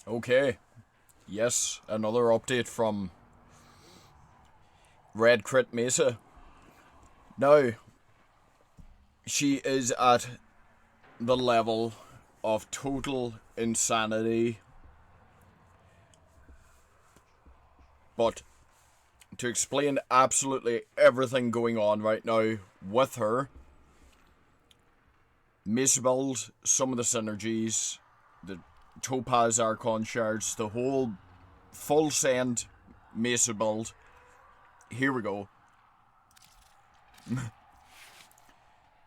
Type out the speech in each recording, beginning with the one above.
Okay. Yes, another update from Red Crit Mesa. Now, she is at the level of total insanity. But to explain absolutely everything going on right now with her, Mesa build, some of the synergies, the Topaz Archon shards, the whole full send Mesa build. Here we go.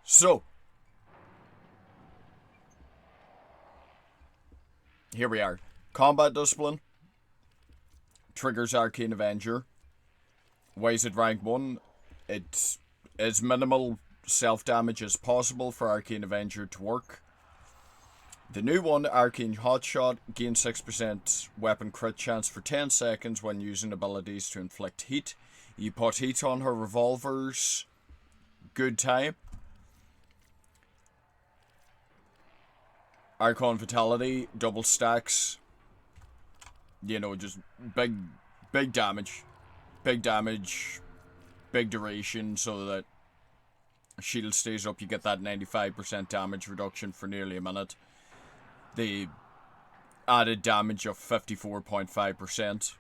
So, here we are. Combat Discipline triggers Arcane Avenger. Why is it rank 1? It's as minimal self-damage as possible for Arcane Avenger to work. The new one, Arcane Hotshot, gains 6% weapon crit chance for 10 seconds when using abilities to inflict heat. You put heat on her revolvers. Good time. Archon Vitality, double stacks. You know, just big damage. Big damage, big duration, so that shield stays up. You get that 95% damage reduction for nearly a minute. The added damage of 54.5%.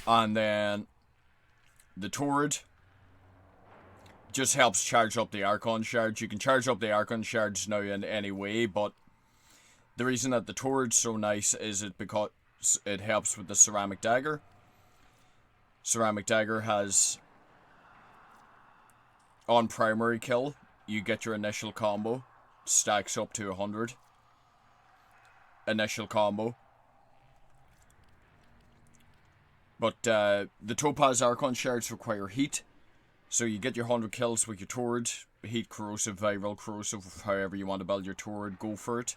And then the turret just helps charge up the Archon shards. You can charge up the Archon shards now in any way, but the reason that the turret's so nice is it because it helps with the Ceramic Dagger. Ceramic Dagger has, on primary kill, you get your initial combo, stacks up to 100. Initial combo. But the Topaz Archon shards require heat, so you get your 100 kills with your turret. Heat, corrosive, viral, corrosive, however you want to build your turret, go for it.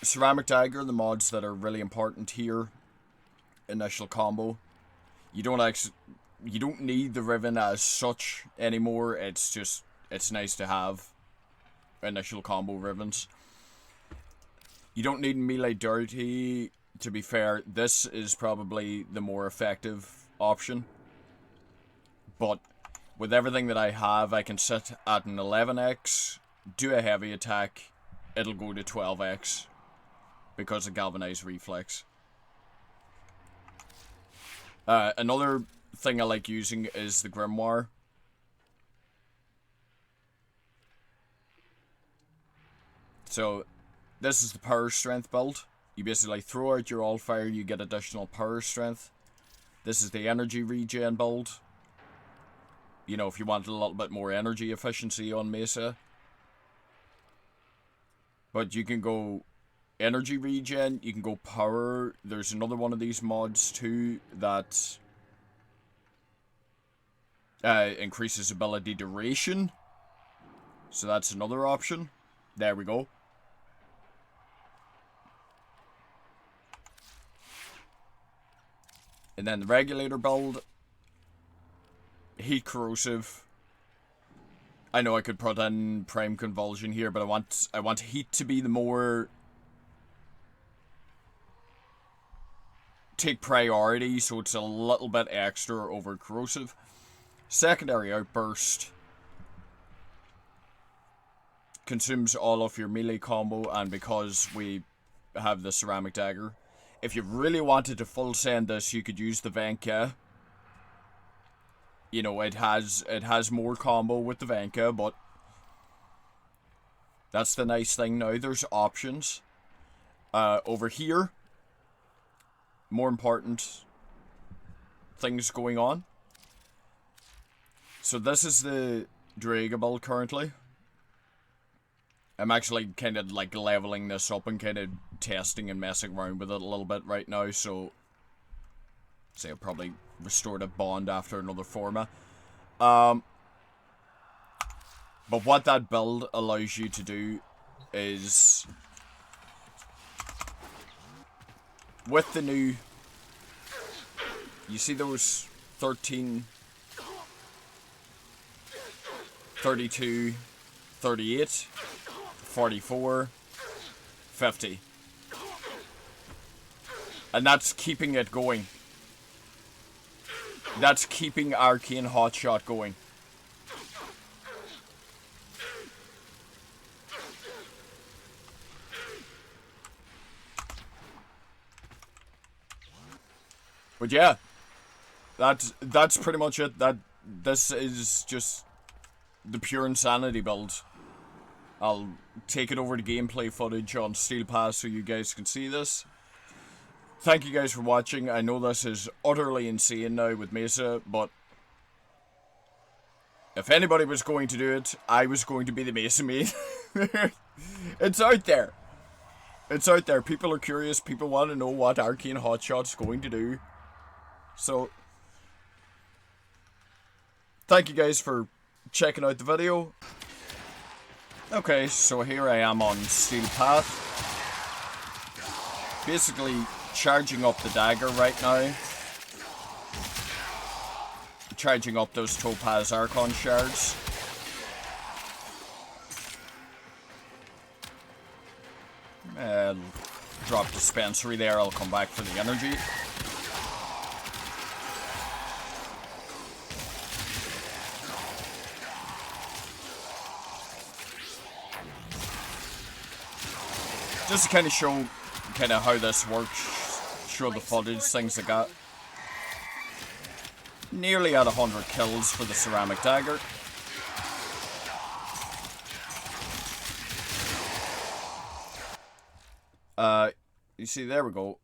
Ceramic Dagger, the mods that are really important here. Initial combo. You don't need the Riven as such anymore. It's nice to have initial combo Rivens. You don't need melee dirty. To be fair, this is probably the more effective option. But with everything that I have, I can sit at an 11x, do a heavy attack, it'll go to 12x because of Galvanized Reflex. Another thing I like using is the Grimoire. So, this is the power strength build. You basically throw out your all fire, you get additional power strength. This is the energy regen build. You know, if you want a little bit more energy efficiency on Mesa. But you can go energy regen, you can go power. There's another one of these mods too that increases ability duration. So that's another option. There we go. And then the regulator build. Heat corrosive. I know I could put in prime convulsion here, but I want heat to be the more take priority, so it's a little bit extra over corrosive. Secondary outburst consumes all of your melee combo, and because we have the Ceramic Dagger, if you really wanted to full send this, you could use the Venka. You know, it has more combo with the Venka, but that's the nice thing now. There's options. Over here, more important things going on. So this is the Draga build currently. I'm actually kind of like leveling this up and kind of testing and messing around with it a little bit right now, so say I'll probably restore the bond after another forma. But what that build allows you to do is, with the new, you see those 13, 32, 38? 44, 50. And that's keeping it going. That's keeping Arcane Hotshot going. But yeah, that's pretty much it. This is just the pure insanity build. I'll take it over to gameplay footage on Steel Pass so you guys can see this. Thank you guys for watching. I know this is utterly insane now with Mesa, but if anybody was going to do it, I was going to be the Mesa main. It's out there. It's out there. People are curious. People want to know what Arcane Hotshot's going to do. So, thank you guys for checking out the video. Okay, so here I am on Steel Path. Basically, charging up the dagger right now. Charging up those Topaz Archon shards. Drop dispensary there, I'll come back for the energy. Just to kind of show how this works, show the footage, things like that. Nearly at 100 kills for the ceramic dagger. You see, there we go.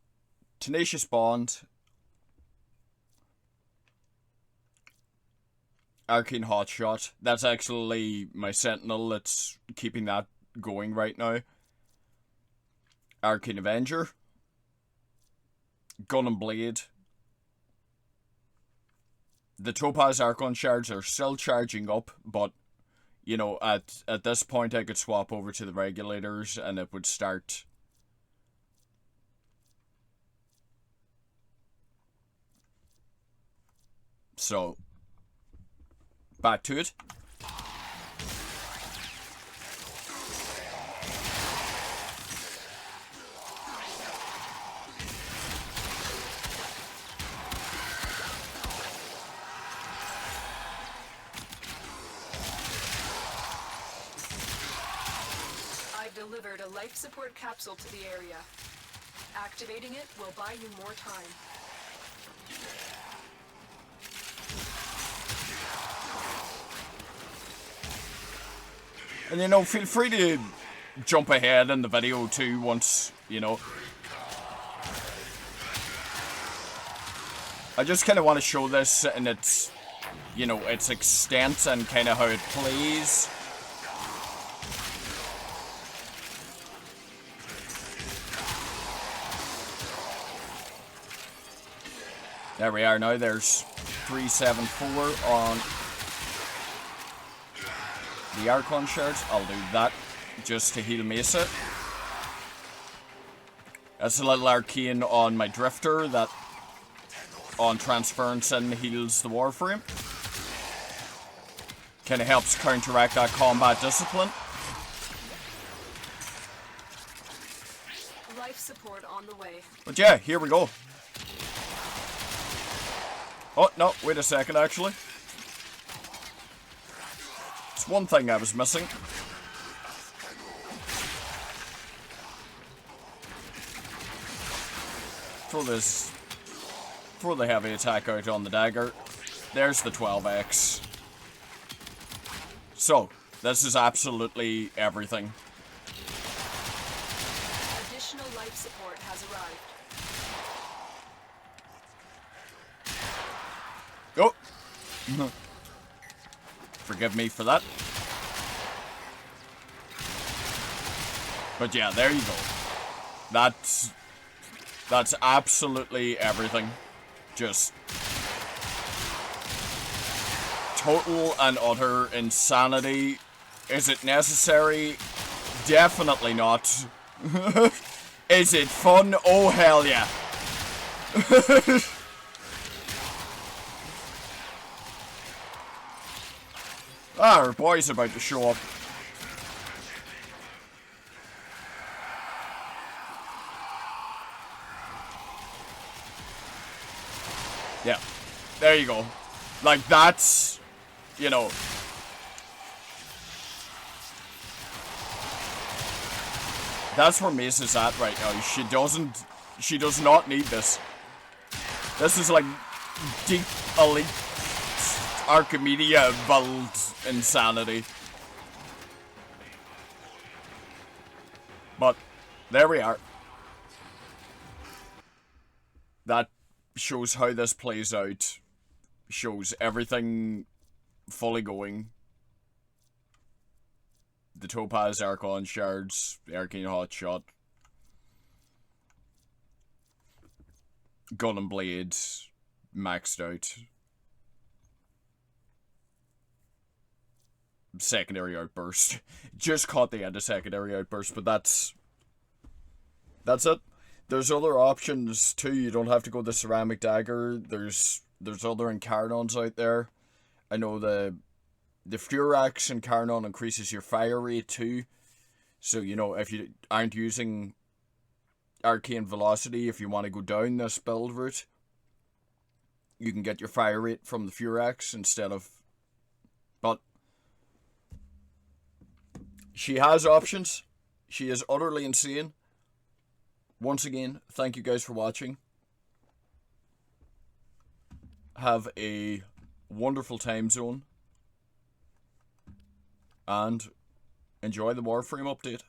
Tenacious Bond. Arcane Hotshot. That's actually my Sentinel that's keeping that going right now. Arcane Avenger. Gun and Blade. The Topaz Archon shards are still charging up, but, you know, at this point I could swap over to the regulators and it would start. So, back to it. Delivered a life support capsule to the area. Activating it will buy you more time. And you know, feel free to jump ahead in the video too once, you know. I just kind of want to show this in its, you know, its extent and kind of how it plays. There we are now, there's 374 on the Archon shards. I'll do that just to heal Mesa. That's a little arcane on my Drifter that on transference and heals the Warframe. Kind of helps counteract that combat discipline. Life support on the way. But yeah, here we go. Oh, no, wait a second, actually. It's one thing I was missing. Throw the heavy attack out on the dagger. There's the 12x. So, this is absolutely everything. Additional life support has arrived. Oh! Forgive me for that. But yeah, there you go. That's absolutely everything. Just total and utter insanity. Is it necessary? Definitely not. Is it fun? Oh hell yeah. Our boy's about to show up. There you go. Like, that's, you know. That's where Mesa's at right now. She does not need this. This is like deep elite Archimedia build insanity. But there we are. That shows how this plays out. Shows everything fully going. The Topaz Archon shards, the Arcane hotshot, Gun and Blade maxed out. Secondary outburst. Just caught the end of secondary outburst, but that's it. There's other options too. You don't have to go the ceramic dagger. There's other Incarnons out there. I know the Furax Incarnon increases your fire rate too. So, you know, if you aren't using arcane velocity, if you want to go down this build route, you can get your fire rate from the Furax instead of. But she has options. She is utterly insane. Once again, thank you guys for watching. Have a wonderful time zone. And enjoy the Warframe update.